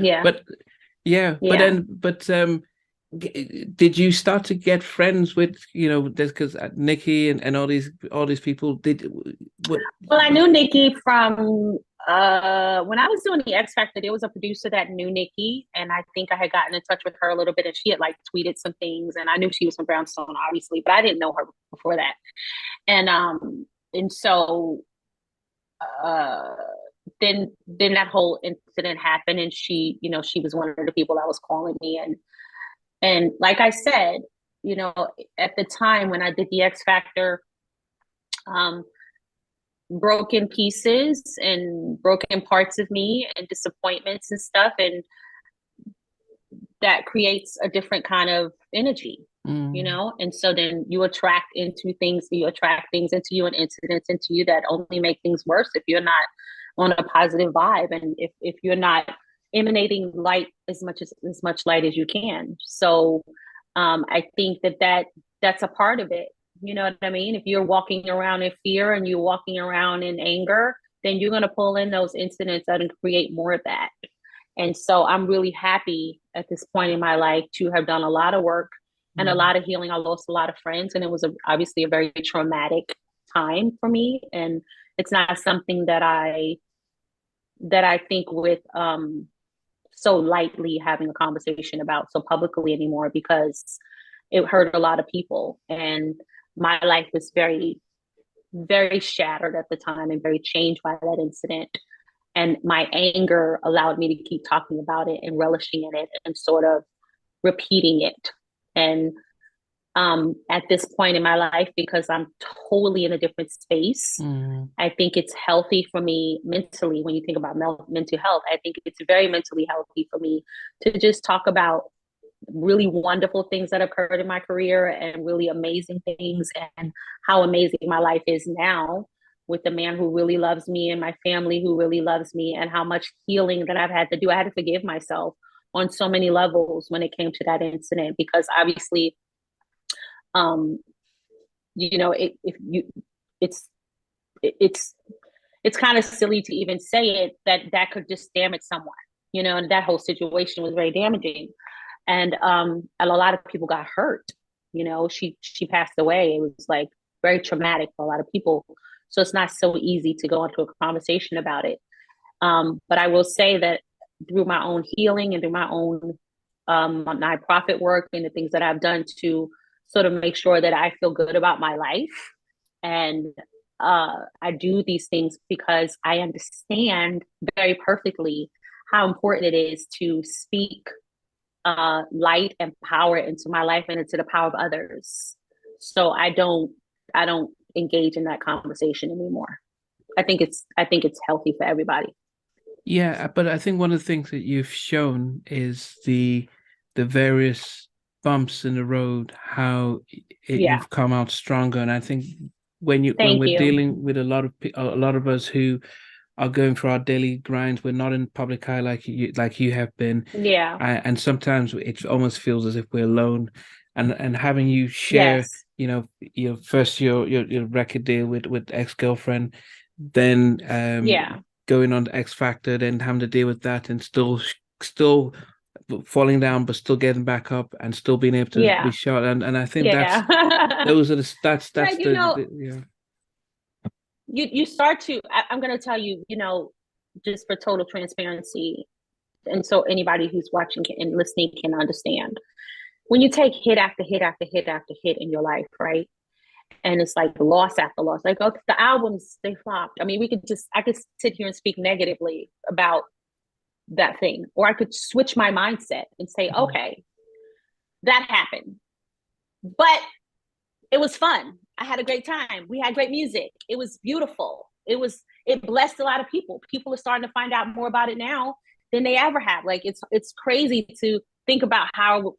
Yeah. But yeah, Yeah. did you start to get friends with, there's because Nikki and all these people what Well, I knew Nikki from when I was doing the X Factor, there was a producer that knew Nikki, and I think I had gotten in touch with her a little bit, and she had like tweeted some things, and I knew she was from Brownstone, obviously, but I didn't know her before that. And so uh then that whole incident happened, and she was one of the people that was calling me, and like I said, you know, at the time when I did the X Factor, um, broken pieces and broken parts of me and disappointments and stuff, and that creates a different kind of energy, mm, and so then you attract things into you and incidents into you that only make things worse if you're not on a positive vibe, and if you're not emanating light as much light as you can. So I think that's a part of it. You know what I mean? If you're walking around in fear and you're walking around in anger, then you're going to pull in those incidents that create more of that. And so I'm really happy at this point in my life to have done a lot of work and a mm. lot of healing. I lost a lot of friends, and it was obviously a very traumatic time for me. And it's not something that I think with so lightly having a conversation about so publicly anymore, because it hurt a lot of people, and my life was very, very shattered at the time and very changed by that incident. And my anger allowed me to keep talking about it and relishing in it and sort of repeating it. And at this point in my life, because I'm totally in a different space, Mm. I think it's healthy for me mentally. When you think about mental health, I think it's very mentally healthy for me to just talk about really wonderful things that occurred in my career and really amazing things, and how amazing my life is now with the man who really loves me and my family who really loves me, and how much healing that I've had to do. I had to forgive myself on so many levels when it came to that incident, because obviously, um, if you, it's, it's, it's kind of silly to even say it, that could just damage someone, and that whole situation was very damaging. And a lot of people got hurt. She passed away. It was like very traumatic for a lot of people. So it's not so easy to go into a conversation about it. But I will say that through my own healing and through my own nonprofit work and the things that I've done to sort of make sure that I feel good about my life, and I do these things because I understand very perfectly how important it is to speak light and power into my life and into the power of others. So I don't engage in that conversation anymore. I think it's healthy for everybody. Yeah, but I think one of the things that you've shown is the various bumps in the road, how Yeah. you've come out stronger. And I think when Thank we're you. dealing with a lot of us who are going through our daily grinds, we're not in public eye like you have been, Yeah. and sometimes it almost feels as if we're alone. And having you share, Yes. your first your record deal with ex-girlfriend, then Yeah. going on to X Factor, then having to deal with that, and still falling down, but still getting back up and still being able to be Yeah. shot. And I think Yeah. those are Yeah. that's yeah. You start to, I'm going to tell you, just for total transparency, and so anybody who's watching and listening can understand. When you take hit after hit after hit after hit in your life, right? And it's like loss after loss. Like, okay, the albums, they flopped. I mean, I could sit here and speak negatively about that thing, or I could switch my mindset and say, Mm. okay, that happened, but it was fun. I had a great time. We had great music. It was beautiful. It blessed a lot of people. People are starting to find out more about it now than they ever have. Like, it's crazy to think about how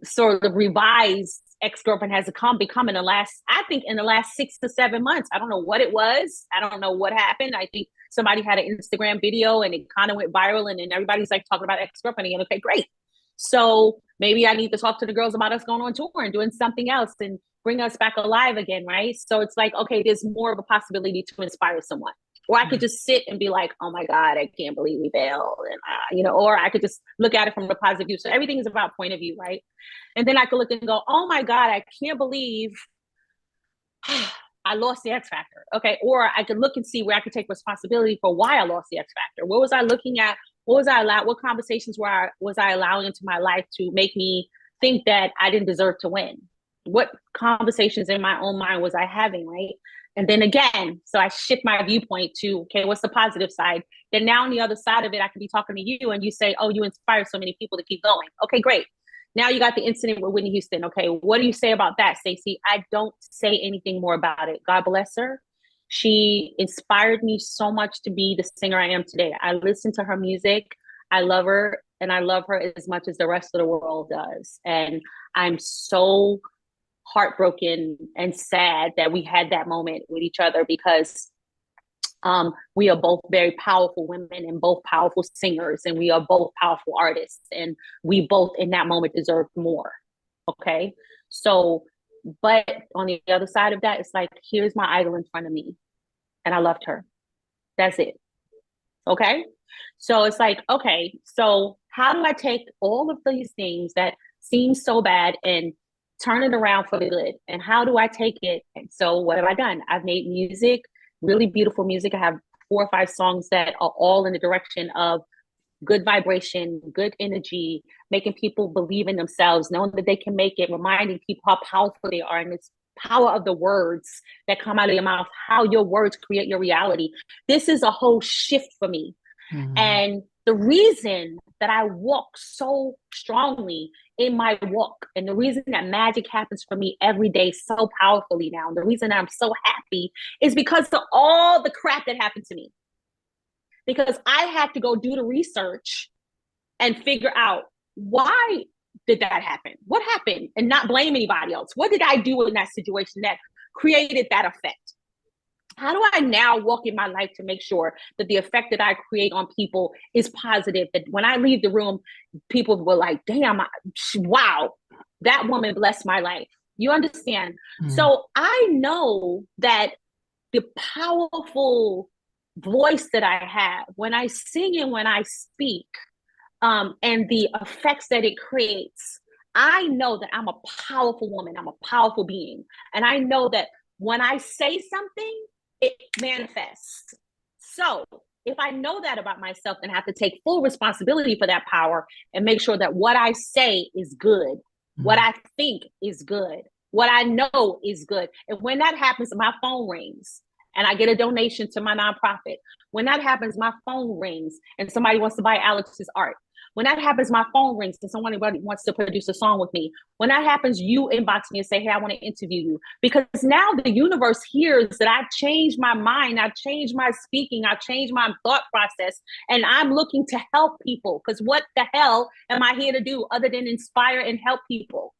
sort of revised ex-girlfriend has become I think in the last 6 to 7 months. I don't know what it was. I don't know what happened. I think somebody had an Instagram video and it kind of went viral, and then everybody's like talking about ex-girlfriend again. Okay, great. So maybe I need to talk to the girls about us going on tour and doing something else and bring us back alive again, right? So it's like, okay, there's more of a possibility to inspire someone. Or I could just sit and be like, oh my God, I can't believe we failed. And, or I could just look at it from a positive view. So everything is about point of view, right? And then I could look and go, oh my God, I can't believe I lost the X factor. Okay. Or I could look and see where I could take responsibility for why I lost the X factor. What was I looking at? What was I allowed? What conversations was I allowing into my life to make me think that I didn't deserve to win? What conversations in my own mind was I having, right? And then again, so I shift my viewpoint to, okay, what's the positive side? Then now on the other side of it, I could be talking to you and you say, oh, you inspired so many people to keep going. Okay, great. Now you got the incident with Whitney Houston. Okay, what do you say about that, Stacy? I don't say anything more about it. God bless her. She inspired me so much to be the singer I am today. I listen to her music. I love her, and I love her as much as the rest of the world does. And I'm so heartbroken and sad that we had that moment with each other, because we are both very powerful women and both powerful singers, and we are both powerful artists, and we both in that moment deserve more. Okay. So, but on the other side of that, it's like, here's my idol in front of me and I loved her. That's it. Okay. So it's like, okay, so how do I take all of these things that seem so bad and turn it around for the good? And how do I take it? And so what have I done? I've made music, really beautiful music. I have 4 or 5 songs that are all in the direction of good vibration, good energy, making people believe in themselves, knowing that they can make it, reminding people how powerful they are, and it's power of the words that come out of your mouth, how your words create your reality. This is a whole shift for me. Mm-hmm. And the reason that I walk so strongly in my walk, and the reason that magic happens for me every day so powerfully now, and the reason that I'm so happy is because of all the crap that happened to me. Because I had to go do the research and figure out, why did that happen? What happened? And not blame anybody else. What did I do in that situation that created that effect? How do I now walk in my life to make sure that the effect that I create on people is positive? That when I leave the room, people were like, damn, wow, that woman blessed my life. You understand? Mm-hmm. So I know that the powerful voice that I have when I sing and when I speak, and the effects that it creates, I know that I'm a powerful woman. I'm a powerful being. And I know that when I say something, it manifests. So if I know that about myself, then I have to take full responsibility for that power and make sure that what I say is good, what I think is good, what I know is good. And when that happens, my phone rings and I get a donation to my nonprofit. When that happens, my phone rings and somebody wants to buy Alex's art. When that happens, my phone rings and somebody wants to produce a song with me. When that happens, you inbox me and say, hey, I want to interview you. Because now the universe hears that I've changed my mind, I've changed my speaking, I've changed my thought process, and I'm looking to help people. Because what the hell am I here to do other than inspire and help people?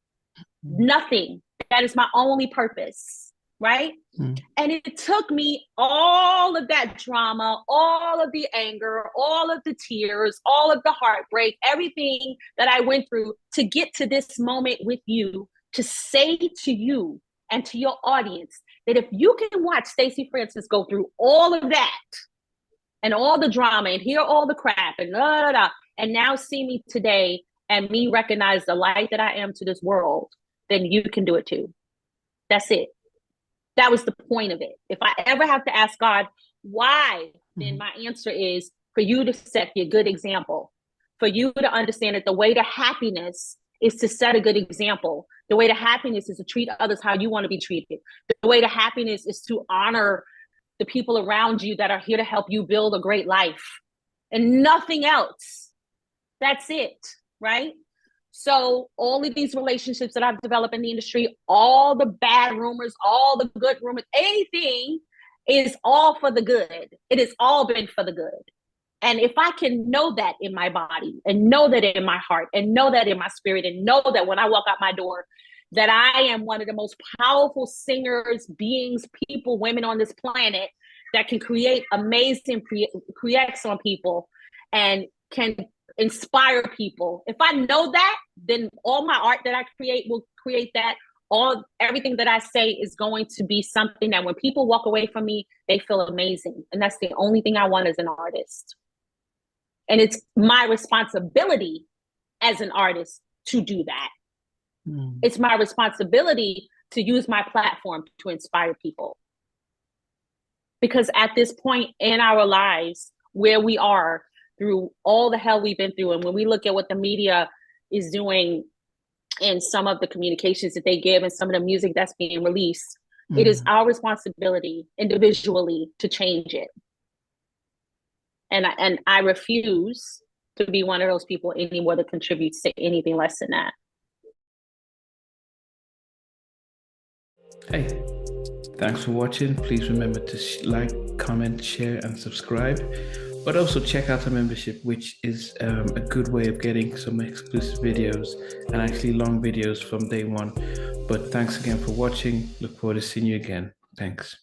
Nothing. That is my only purpose. Right? And it took me all of that drama, all of the anger, all of the tears, all of the heartbreak, everything that I went through to get to this moment with you, to say to you and to your audience that if you can watch Stacy Francis go through all of that and all the drama and hear all the crap and and now see me today and me recognize the light that I am to this world, then you can do it too. That's it. That was the point of it. If I ever have to ask God why, then my answer is for you to set a good example, for you to understand that the way to happiness is to set a good example. The way to happiness is to treat others how you want to be treated. The way to happiness is to honor the people around you that are here to help you build a great life and nothing else. That's it, right? So all of these relationships that I've developed in the industry, all the bad rumors, all the good rumors, anything is all for the good. It has all been for the good. And if I can know that in my body and know that in my heart and know that in my spirit and know that when I walk out my door, that I am one of the most powerful singers, beings, people, women on this planet that can create amazing creates on people and can inspire people. If I know that, then all my art that I create will create that. everything that I say is going to be something that when people walk away from me, they feel amazing. And that's the only thing I want as an artist. And it's my responsibility as an artist to do that. It's my responsibility to use my platform to inspire people. Because at this point in our lives, where we are through all the hell we've been through, and when we look at what the media is doing and some of the communications that they give and some of the music that's being released, it is our responsibility individually to change it. And I refuse to be one of those people anymore that contributes to anything less than that. Hey, thanks for watching. Please remember to like, comment, share, and subscribe. But also check out the membership, which is a good way of getting some exclusive videos and actually long videos from day one. But thanks again for watching. Look forward to seeing you again. Thanks.